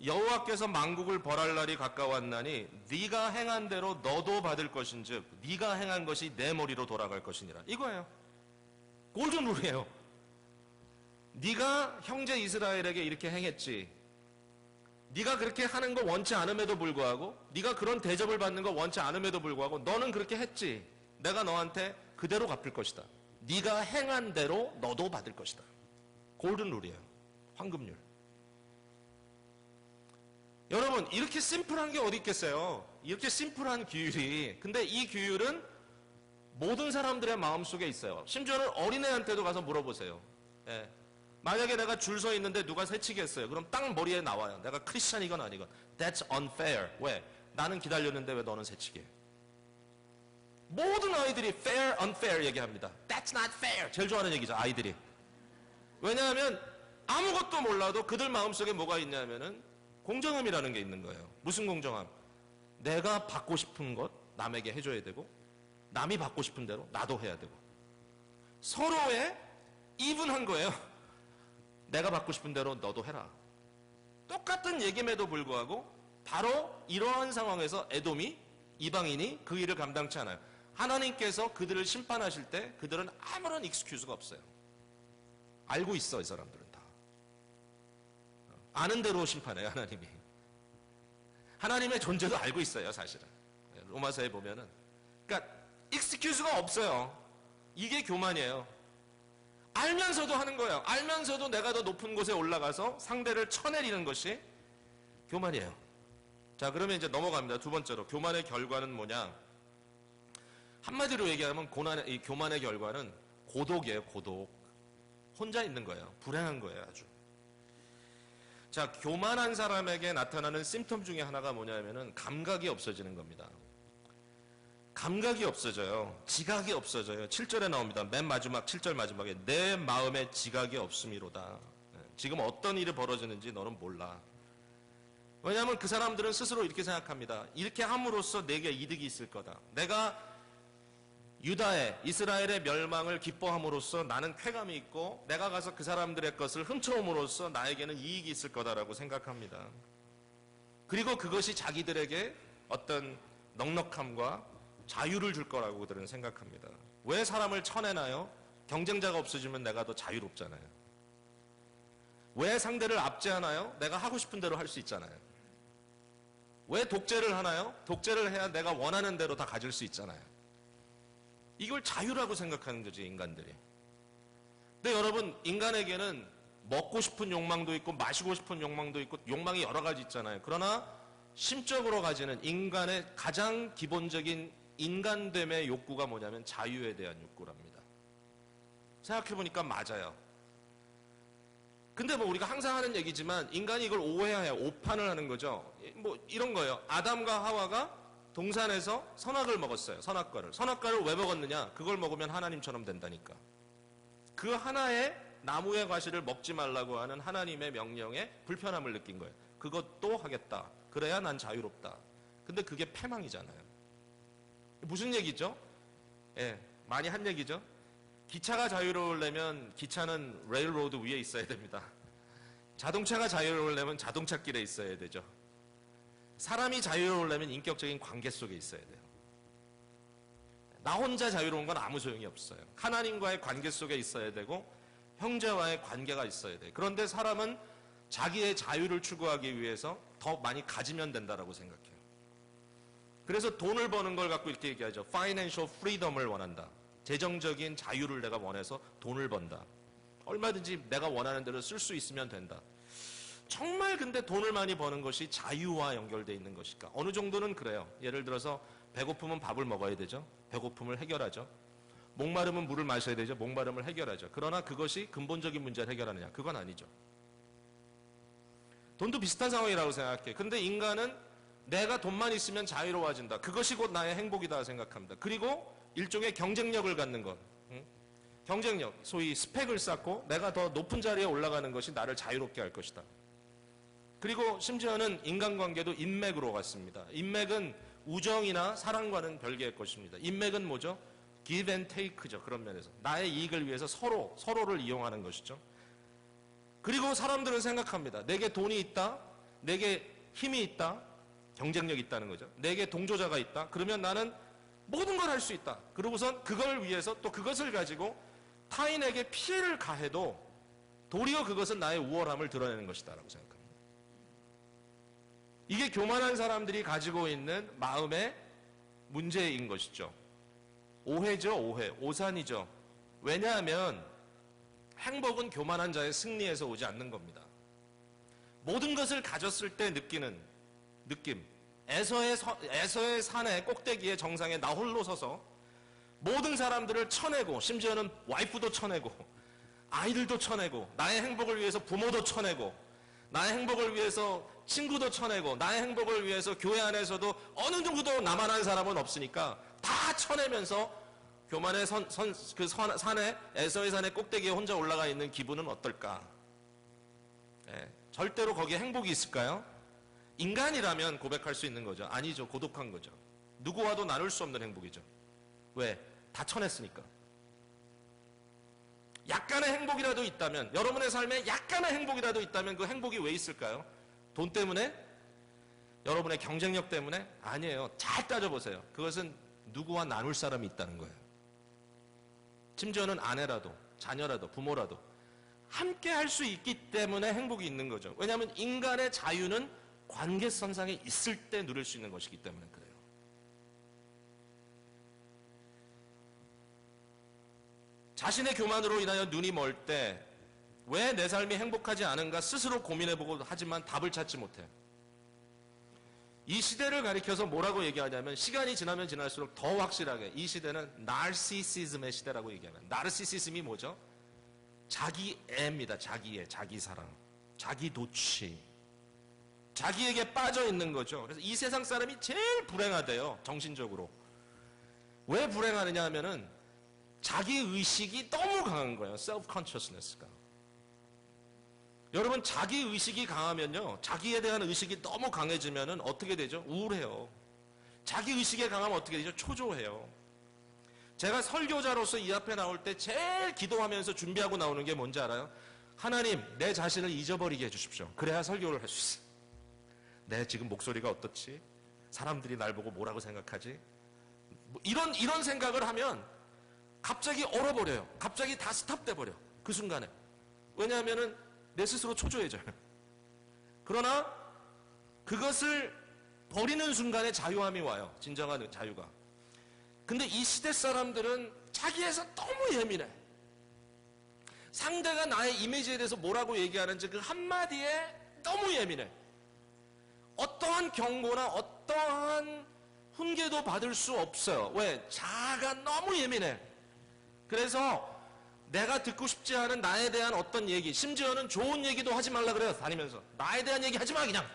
여호와께서 만국을 벌할 날이 가까웠나니 네가 행한 대로 너도 받을 것인즉 네가 행한 것이 내 머리로 돌아갈 것이니라. 이거예요. 골든 룰이에요. 네가 형제 이스라엘에게 이렇게 행했지. 네가 그렇게 하는 거 원치 않음에도 불구하고, 네가 그런 대접을 받는 거 원치 않음에도 불구하고 너는 그렇게 했지. 내가 너한테 그대로 갚을 것이다. 네가 행한 대로 너도 받을 것이다. 골든 룰이에요. 황금률. 여러분, 이렇게 심플한 게 어디 있겠어요? 이렇게 심플한 규율이. 근데 이 규율은 모든 사람들의 마음속에 있어요. 심지어는 어린애한테도 가서 물어보세요. 예. 만약에 내가 줄 서 있는데 누가 새치기 했어요. 그럼 딱 머리에 나와요. 내가 크리스찬이건 아니건. That's unfair. 왜? 나는 기다렸는데 왜 너는 새치기 해? 모든 아이들이 fair, unfair 얘기합니다. That's not fair. 제일 좋아하는 얘기죠, 아이들이. 왜냐하면 아무것도 몰라도 그들 마음속에 뭐가 있냐면은 공정함이라는 게 있는 거예요. 무슨 공정함? 내가 받고 싶은 것 남에게 해줘야 되고, 남이 받고 싶은 대로 나도 해야 되고, 서로의 이분한 거예요. 내가 받고 싶은 대로 너도 해라. 똑같은 얘기임에도 불구하고 바로 이러한 상황에서 에돔이, 이방인이 그 일을 감당치 않아요. 하나님께서 그들을 심판하실 때 그들은 아무런 익스큐즈가 없어요. 알고 있어, 이 사람들은 다. 아는 대로 심판해요, 하나님이. 하나님의 존재도 알고 있어요, 사실은. 로마서에 보면은. 그러니까 익스큐즈가 없어요. 이게 교만이에요. 알면서도 하는 거예요. 알면서도 내가 더 높은 곳에 올라가서 상대를 쳐내리는 것이 교만이에요. 자, 그러면 이제 넘어갑니다. 두 번째로. 교만의 결과는 뭐냐? 한마디로 얘기하면 이 교만의 결과는 고독이에요, 고독. 혼자 있는 거예요. 불행한 거예요, 아주. 자, 교만한 사람에게 나타나는 심텀 중에 하나가 뭐냐면은 감각이 없어지는 겁니다. 감각이 없어져요. 지각이 없어져요. 7절에 나옵니다. 맨 마지막 7절 마지막에 내 마음에 지각이 없음이로다. 지금 어떤 일이 벌어지는지 너는 몰라. 왜냐하면 그 사람들은 스스로 이렇게 생각합니다. 이렇게 함으로써 내게 이득이 있을 거다. 내가 유다의, 이스라엘의 멸망을 기뻐함으로써 나는 쾌감이 있고, 내가 가서 그 사람들의 것을 훔쳐옴으로써 나에게는 이익이 있을 거다라고 생각합니다. 그리고 그것이 자기들에게 어떤 넉넉함과 자유를 줄 거라고 그들은 생각합니다. 왜 사람을 쳐내나요? 경쟁자가 없어지면 내가 더 자유롭잖아요. 왜 상대를 압제하나요? 내가 하고 싶은 대로 할 수 있잖아요. 왜 독재를 하나요? 독재를 해야 내가 원하는 대로 다 가질 수 있잖아요. 이걸 자유라고 생각하는 거지, 인간들이. 근데 여러분, 인간에게는 먹고 싶은 욕망도 있고 마시고 싶은 욕망도 있고 욕망이 여러 가지 있잖아요. 그러나 심적으로 가지는 인간의 가장 기본적인 인간됨의 욕구가 뭐냐면 자유에 대한 욕구랍니다. 생각해보니까 맞아요. 근데 우리가 항상 하는 얘기지만 인간이 이걸 오해해요. 오판을 하는 거죠. 이런 거예요. 아담과 하와가 동산에서 선악을 먹었어요. 선악과를. 선악과를 왜 먹었느냐? 그걸 먹으면 하나님처럼 된다니까. 그 하나의 나무의 과실을 먹지 말라고 하는 하나님의 명령에 불편함을 느낀 거예요. 그것도 하겠다. 그래야 난 자유롭다. 근데 그게 패망이잖아요. 무슨 얘기죠? 예, 많이 한 얘기죠? 기차가 자유로우려면 기차는 레일로드 위에 있어야 됩니다. 자동차가 자유로우려면 자동차길에 있어야 되죠. 사람이 자유로우려면 인격적인 관계 속에 있어야 돼요. 나 혼자 자유로운 건 아무 소용이 없어요. 하나님과의 관계 속에 있어야 되고 형제와의 관계가 있어야 돼요. 그런데 사람은 자기의 자유를 추구하기 위해서 더 많이 가지면 된다라고 생각해요. 그래서 돈을 버는 걸 갖고 이렇게 얘기하죠. Financial freedom을 원한다. 재정적인 자유를 내가 원해서 돈을 번다. 얼마든지 내가 원하는 대로 쓸 수 있으면 된다. 정말 근데 돈을 많이 버는 것이 자유와 연결되어 있는 것일까? 어느 정도는 그래요. 예를 들어서 배고프면 밥을 먹어야 되죠. 배고픔을 해결하죠. 목마르면 물을 마셔야 되죠. 목마름을 해결하죠. 그러나 그것이 근본적인 문제를 해결하느냐? 그건 아니죠. 돈도 비슷한 상황이라고 생각해. 근데 인간은 내가 돈만 있으면 자유로워진다. 그것이 곧 나의 행복이다 생각합니다. 그리고 일종의 경쟁력을 갖는 것. 경쟁력, 소위 스펙을 쌓고 내가 더 높은 자리에 올라가는 것이 나를 자유롭게 할 것이다. 그리고 심지어는 인간관계도 인맥으로 갔습니다. 인맥은 우정이나 사랑과는 별개의 것입니다. 인맥은 뭐죠? give and take죠. 그런 면에서. 나의 이익을 위해서 서로를 이용하는 것이죠. 그리고 사람들은 생각합니다. 내게 돈이 있다. 내게 힘이 있다. 경쟁력이 있다는 거죠. 내게 동조자가 있다. 그러면 나는 모든 걸 할 수 있다. 그러고선 그걸 위해서 또 그것을 가지고 타인에게 피해를 가해도 도리어 그것은 나의 우월함을 드러내는 것이다 라고 생각합니다. 이게 교만한 사람들이 가지고 있는 마음의 문제인 것이죠. 오해죠. 오해. 오산이죠. 왜냐하면 행복은 교만한 자의 승리에서 오지 않는 겁니다. 모든 것을 가졌을 때 느끼는 느낌. 에서의 산의 꼭대기에 정상에 나 홀로 서서 모든 사람들을 쳐내고 심지어는 와이프도 쳐내고 아이들도 쳐내고 나의 행복을 위해서 부모도 쳐내고 나의 행복을 위해서 친구도 쳐내고 나의 행복을 위해서 교회 안에서도 어느 누구도 나만한 사람은 없으니까 다 쳐내면서 교만의 산에 에서의 산의 꼭대기에 혼자 올라가 있는 기분은 어떨까? 절대로 거기에 행복이 있을까요? 인간이라면 고백할 수 있는 거죠. 아니죠. 고독한 거죠. 누구와도 나눌 수 없는 행복이죠. 왜? 다 쳐냈으니까. 약간의 행복이라도 있다면, 여러분의 삶에 약간의 행복이라도 있다면 그 행복이 왜 있을까요? 돈 때문에? 여러분의 경쟁력 때문에? 아니에요. 잘 따져보세요. 그것은 누구와 나눌 사람이 있다는 거예요. 심지어는 아내라도, 자녀라도, 부모라도 함께 할 수 있기 때문에 행복이 있는 거죠. 왜냐하면 인간의 자유는 관계선상에 있을 때 누릴 수 있는 것이기 때문에 그래요. 자신의 교만으로 인하여 눈이 멀 때 왜 내 삶이 행복하지 않은가 스스로 고민해보고 하지만 답을 찾지 못해요. 이 시대를 가리켜서 뭐라고 얘기하냐면 시간이 지나면 지날수록 더 확실하게 이 시대는 나르시시즘의 시대라고 얘기하면 나르시시즘이 뭐죠? 자기애입니다. 자기애, 자기사랑, 자기도취. 자기에게 빠져 있는 거죠. 그래서 이 세상 사람이 제일 불행하대요. 정신적으로. 왜 불행하느냐 하면은 자기의식이 너무 강한 거예요. self-consciousness가. 여러분 자기의식이 강하면요. 자기에 대한 의식이 너무 강해지면은 어떻게 되죠? 우울해요. 자기의식에 강하면 어떻게 되죠? 초조해요. 제가 설교자로서 이 앞에 나올 때 제일 기도하면서 준비하고 나오는 게 뭔지 알아요? 하나님, 내 자신을 잊어버리게 해주십시오. 그래야 설교를 할 수 있어요. 내 지금 목소리가 어떻지? 사람들이 날 보고 뭐라고 생각하지? 뭐 이런 생각을 하면 갑자기 얼어버려요. 갑자기 다 스탑돼버려. 그 순간에. 왜냐하면은 내 스스로 초조해져요. 그러나 그것을 버리는 순간에 자유함이 와요. 진정한 자유가. 근데 이 시대 사람들은 자기에서 너무 예민해. 상대가 나의 이미지에 대해서 뭐라고 얘기하는지 그 한마디에 너무 예민해. 어떠한 경고나 어떠한 훈계도 받을 수 없어요. 왜? 자아가 너무 예민해. 그래서 내가 듣고 싶지 않은 나에 대한 어떤 얘기, 심지어는 좋은 얘기도 하지 말라 그래요. 다니면서. 나에 대한 얘기 하지 마 그냥.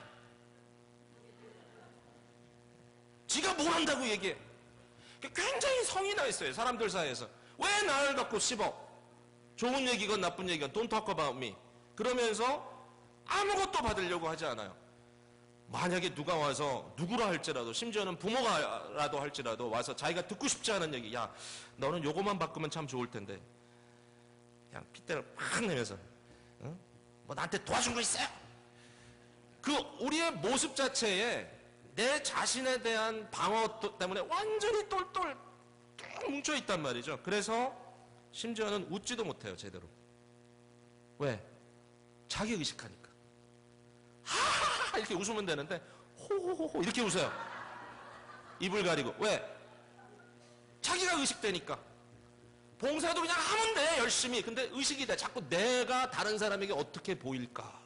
지가 뭘 한다고 얘기해. 굉장히 성이 나 있어요. 사람들 사이에서. 왜 나를 갖고 씹어? 좋은 얘기건 나쁜 얘기건 Don't talk about me. 그러면서 아무것도 받으려고 하지 않아요. 만약에 누가 와서 누구라 할지라도 심지어는 부모가라도 할지라도 와서 자기가 듣고 싶지 않은 얘기, 야 너는 요거만 바꾸면 참 좋을 텐데 그냥 핏대를 팍 내면서 응? 뭐 나한테 도와준 거 있어요? 그 우리의 모습 자체에 내 자신에 대한 방어 때문에 완전히 똘똘 쭉 뭉쳐있단 말이죠. 그래서 심지어는 웃지도 못해요. 제대로. 왜? 자기 의식하니까. 하하하 이렇게 웃으면 되는데 호호호호 이렇게 웃어요. 입을 가리고. 왜? 자기가 의식되니까. 봉사도 그냥 하면 돼 열심히. 근데 의식이 돼. 자꾸 내가 다른 사람에게 어떻게 보일까.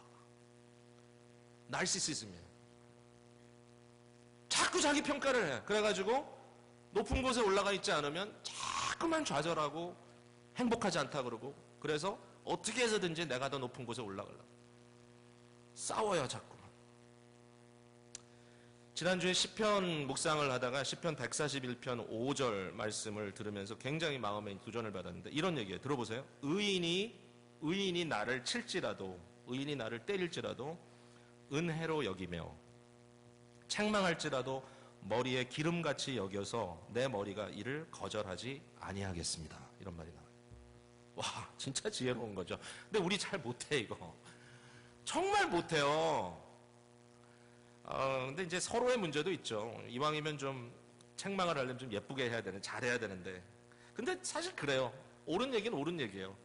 나르시시즘이에요. 자꾸 자기 평가를 해. 그래가지고 높은 곳에 올라가 있지 않으면 자꾸만 좌절하고 행복하지 않다 그러고, 그래서 어떻게 해서든지 내가 더 높은 곳에 올라가려고 싸워요, 자꾸만. 지난주에 시편 묵상을 하다가 시편 141편 5절 말씀을 들으면서 굉장히 마음에 도전을 받았는데 이런 얘기예요. 들어보세요. 의인이 나를 칠지라도, 의인이 나를 때릴지라도 은혜로 여기며 책망할지라도 머리에 기름같이 여겨서 내 머리가 이를 거절하지 아니하겠습니다. 이런 말이 나와요. 와, 진짜 지혜로운 거죠. 근데 우리 잘 못해, 이거. 정말 못해요. 근데 이제 서로의 문제도 있죠. 이왕이면 좀 책망을 하려면 좀 예쁘게 해야 되는, 잘해야 되는데. 근데 사실 그래요. 옳은 얘기는 옳은 얘기예요.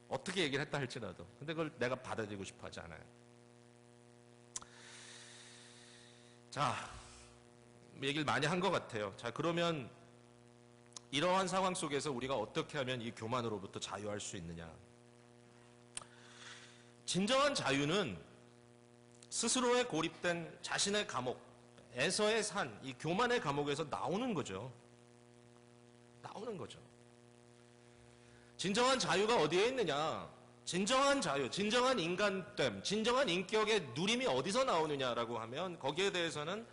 어떻게 얘기를 했다 할지라도. 근데 그걸 내가 받아들이고 싶어 하지 않아요. 자, 얘기를 많이 한 것 같아요. 자, 그러면 이러한 상황 속에서 우리가 어떻게 하면 이 교만으로부터 자유할 수 있느냐? 진정한 자유는 스스로에 고립된 자신의 감옥, 에서의 산, 이 교만의 감옥에서 나오는 거죠. 나오는 거죠. 진정한 자유가 어디에 있느냐? 진정한 자유, 진정한 인간됨, 진정한 인격의 누림이 어디서 나오느냐라고 하면 거기에 대해서는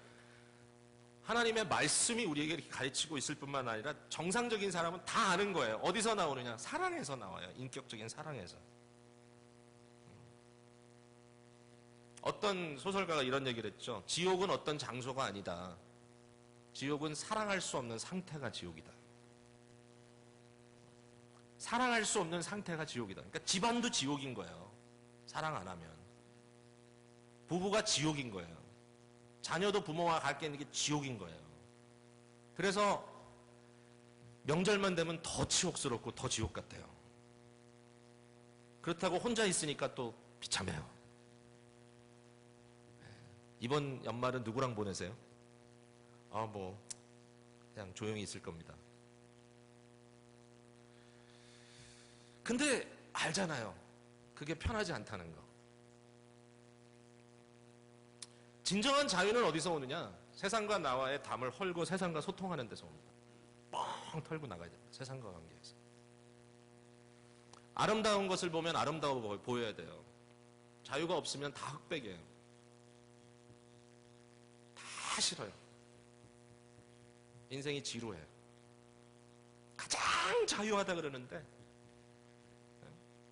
하나님의 말씀이 우리에게 가르치고 있을 뿐만 아니라 정상적인 사람은 다 아는 거예요. 어디서 나오느냐? 사랑에서 나와요. 인격적인 사랑에서. 어떤 소설가가 이런 얘기를 했죠. 지옥은 어떤 장소가 아니다. 지옥은 사랑할 수 없는 상태가 지옥이다. 사랑할 수 없는 상태가 지옥이다. 그러니까 집안도 지옥인 거예요. 사랑 안 하면. 부부가 지옥인 거예요. 자녀도 부모와 갈게 있는 게 지옥인 거예요. 그래서 명절만 되면 더 치욕스럽고 더 지옥 같아요. 그렇다고 혼자 있으니까 또 비참해요. 이번 연말은 누구랑 보내세요? 그냥 조용히 있을 겁니다. 근데 알잖아요. 그게 편하지 않다는 거. 진정한 자유는 어디서 오느냐? 세상과 나와의 담을 헐고 세상과 소통하는 데서 옵니다. 뻥 털고 나가야 됩니다. 세상과 관계에서. 아름다운 것을 보면 아름다워 보여야 돼요. 자유가 없으면 다 흑백이에요. 다 싫어요. 인생이 지루해요. 가장 자유하다 그러는데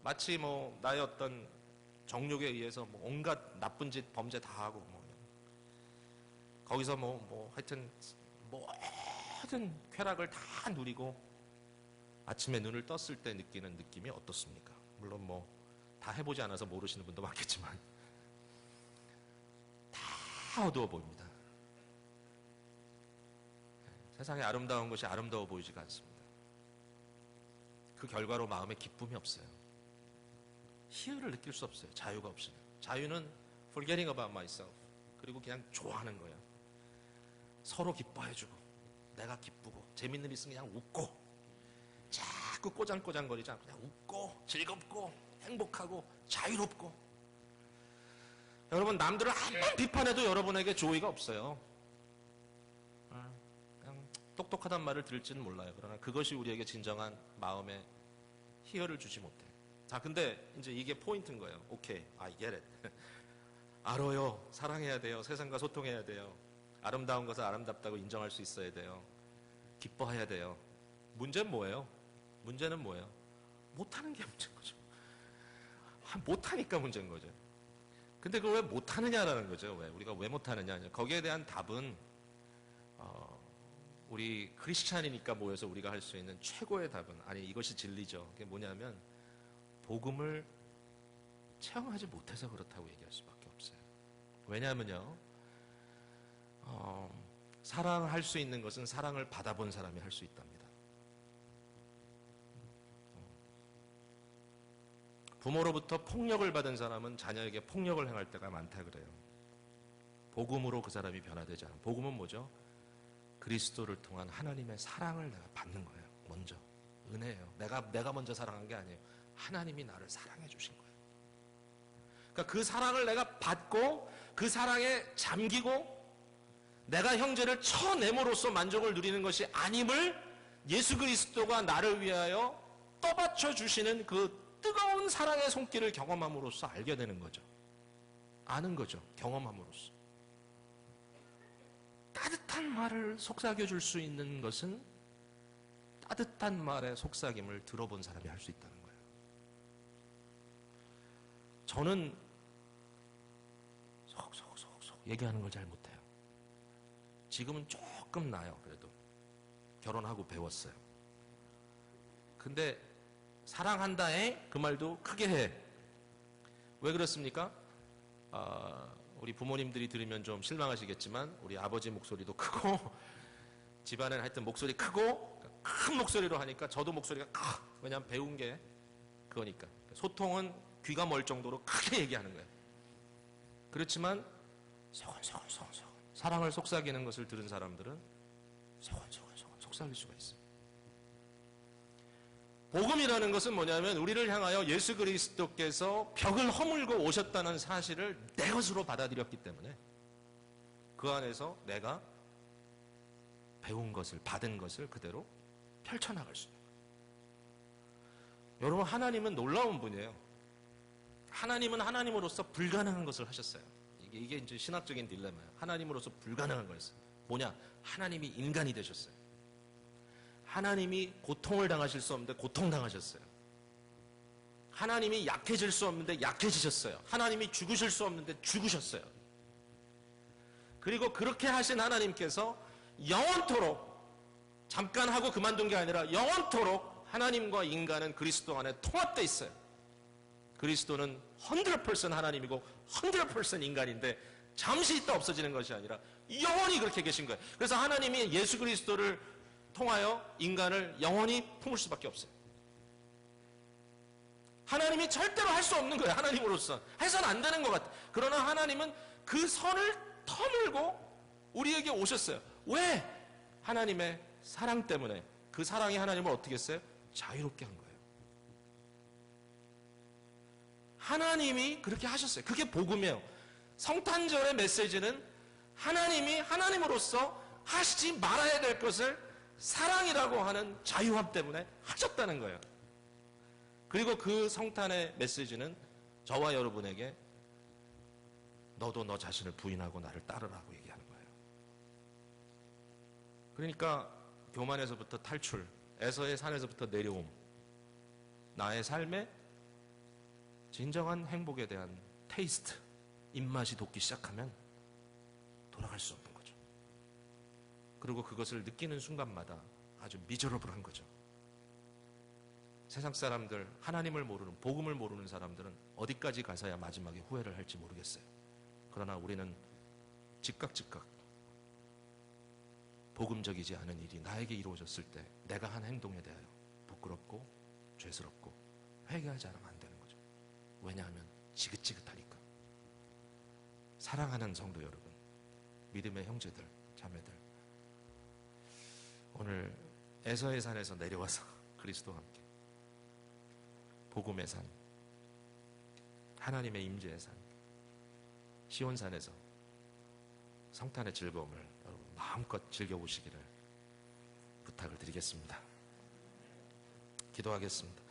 마치 나의 어떤 정욕에 의해서 온갖 나쁜 짓, 범죄 다 하고 거기서 하여튼 모든 쾌락을 다 누리고 아침에 눈을 떴을 때 느끼는 느낌이 어떻습니까? 물론 다 해보지 않아서 모르시는 분도 많겠지만 다 어두워 보입니다. 세상에 아름다운 것이 아름다워 보이지가 않습니다. 그 결과로 마음에 기쁨이 없어요. 희열을 느낄 수 없어요. 자유가 없으면. 자유는 forgetting about myself. 그리고 그냥 좋아하는 거예요. 서로 기뻐해주고 내가 기쁘고 재밌는 일 있으면 그냥 웃고 자꾸 꼬장꼬장거리지 않고 그냥 웃고 즐겁고 행복하고 자유롭고. 여러분, 남들을 아무리 비판해도 여러분에게 조의가 없어요. 그냥 똑똑하단 말을 들을지는 몰라요. 그러나 그것이 우리에게 진정한 마음의 희열을 주지 못해요. 자, 근데 이제 이게 포인트인 거예요. 오케이, I get it. 알아요. 사랑해야 돼요. 세상과 소통해야 돼요. 아름다운 것을 아름답다고 인정할 수 있어야 돼요. 기뻐해야 돼요. 문제는 뭐예요? 문제는 뭐예요? 못하는 게 문제인 거죠. 못하니까 문제인 거죠. 근데 그걸 왜 못하느냐라는 거죠. 우리가 왜 못하느냐. 거기에 대한 답은 우리 크리스찬이니까 모여서 우리가 할 수 있는 최고의 답은, 아니 이것이 진리죠. 그게 뭐냐면 복음을 체험하지 못해서 그렇다고 얘기할 수밖에 없어요. 왜냐하면요, 사랑할 수 있는 것은 사랑을 받아본 사람이 할 수 있답니다. 부모로부터 폭력을 받은 사람은 자녀에게 폭력을 행할 때가 많다 그래요. 복음으로 그 사람이 변화되지 않아요. 복음은 뭐죠? 그리스도를 통한 하나님의 사랑을 내가 받는 거예요. 먼저 은혜예요. 내가 먼저 사랑한 게 아니에요. 하나님이 나를 사랑해 주신 거예요. 그러니까 그 사랑을 내가 받고 그 사랑에 잠기고 내가 형제를 쳐냄으로써 만족을 누리는 것이 아님을 예수 그리스도가 나를 위하여 떠받쳐 주시는 그 뜨거운 사랑의 손길을 경험함으로써 알게 되는 거죠. 아는 거죠. 경험함으로써. 따뜻한 말을 속삭여 줄 수 있는 것은 따뜻한 말의 속삭임을 들어본 사람이 할 수 있다는 거예요. 저는 속속속속 얘기하는 걸 잘 못해요. 지금은 조금 나아요. 그래도 결혼하고 배웠어요. 근데 사랑한다에 그 말도 크게 해. 왜 그렇습니까? 우리 부모님들이 들으면 좀 실망하시겠지만 우리 아버지 목소리도 크고 집안엔 하여튼 목소리 크고 큰 목소리로 하니까 저도 목소리가 커. 왜냐하면 배운 게 그거니까. 소통은 귀가 멀 정도로 크게 얘기하는 거예요. 그렇지만 소곤소곤 사랑을 속삭이는 것을 들은 사람들은 소곤소곤 속삭일 수가 있어요. 복음이라는 것은 뭐냐면 우리를 향하여 예수 그리스도께서 벽을 허물고 오셨다는 사실을 내 것으로 받아들였기 때문에 그 안에서 내가 배운 것을 받은 것을 그대로 펼쳐나갈 수 있는 거예요. 여러분, 하나님은 놀라운 분이에요. 하나님은 하나님으로서 불가능한 것을 하셨어요. 이게 이제 신학적인 딜레마예요. 하나님으로서 불가능한 거였어요. 뭐냐? 하나님이 인간이 되셨어요. 하나님이 고통을 당하실 수 없는데 고통당하셨어요. 하나님이 약해질 수 없는데 약해지셨어요. 하나님이 죽으실 수 없는데 죽으셨어요. 그리고 그렇게 하신 하나님께서 영원토록 잠깐 하고 그만둔 게 아니라 영원토록 하나님과 인간은 그리스도 안에 통합되어 있어요. 그리스도는 100% 하나님이고 100% 인간인데 잠시 있다 없어지는 것이 아니라 영원히 그렇게 계신 거예요. 그래서 하나님이 예수 그리스도를 통하여 인간을 영원히 품을 수밖에 없어요. 하나님이 절대로 할 수 없는 거예요. 하나님으로서 해서는 안 되는 것 같아요. 그러나 하나님은 그 선을 터물고 우리에게 오셨어요. 왜? 하나님의 사랑 때문에. 그 사랑이 하나님을 어떻게 했어요? 자유롭게 한 거예요. 하나님이 그렇게 하셨어요. 그게 복음이에요. 성탄절의 메시지는 하나님이 하나님으로서 하시지 말아야 될 것을 사랑이라고 하는 자유함 때문에 하셨다는 거예요. 그리고 그 성탄의 메시지는 저와 여러분에게 너도 너 자신을 부인하고 나를 따르라고 얘기하는 거예요. 그러니까 교만에서부터 탈출, 에서의 산에서부터 내려옴, 나의 삶의 진정한 행복에 대한 테이스트, 입맛이 돋기 시작하면 돌아갈 수 없는 거죠. 그리고 그것을 느끼는 순간마다 아주 미저러블한 거죠. 세상 사람들, 하나님을 모르는, 복음을 모르는 사람들은 어디까지 가서야 마지막에 후회를 할지 모르겠어요. 그러나 우리는 즉각 복음적이지 않은 일이 나에게 이루어졌을 때 내가 한 행동에 대하여 부끄럽고 죄스럽고 회개하지 않으면 안 되는 거죠. 왜냐하면 지긋지긋하니까. 사랑하는 성도 여러분, 믿음의 형제들, 자매들, 오늘 에서의 산에서 내려와서 그리스도와 함께 복음의 산, 하나님의 임재의 산, 시온산에서 성탄의 즐거움을 여러분 마음껏 즐겨보시기를 부탁을 드리겠습니다. 기도하겠습니다.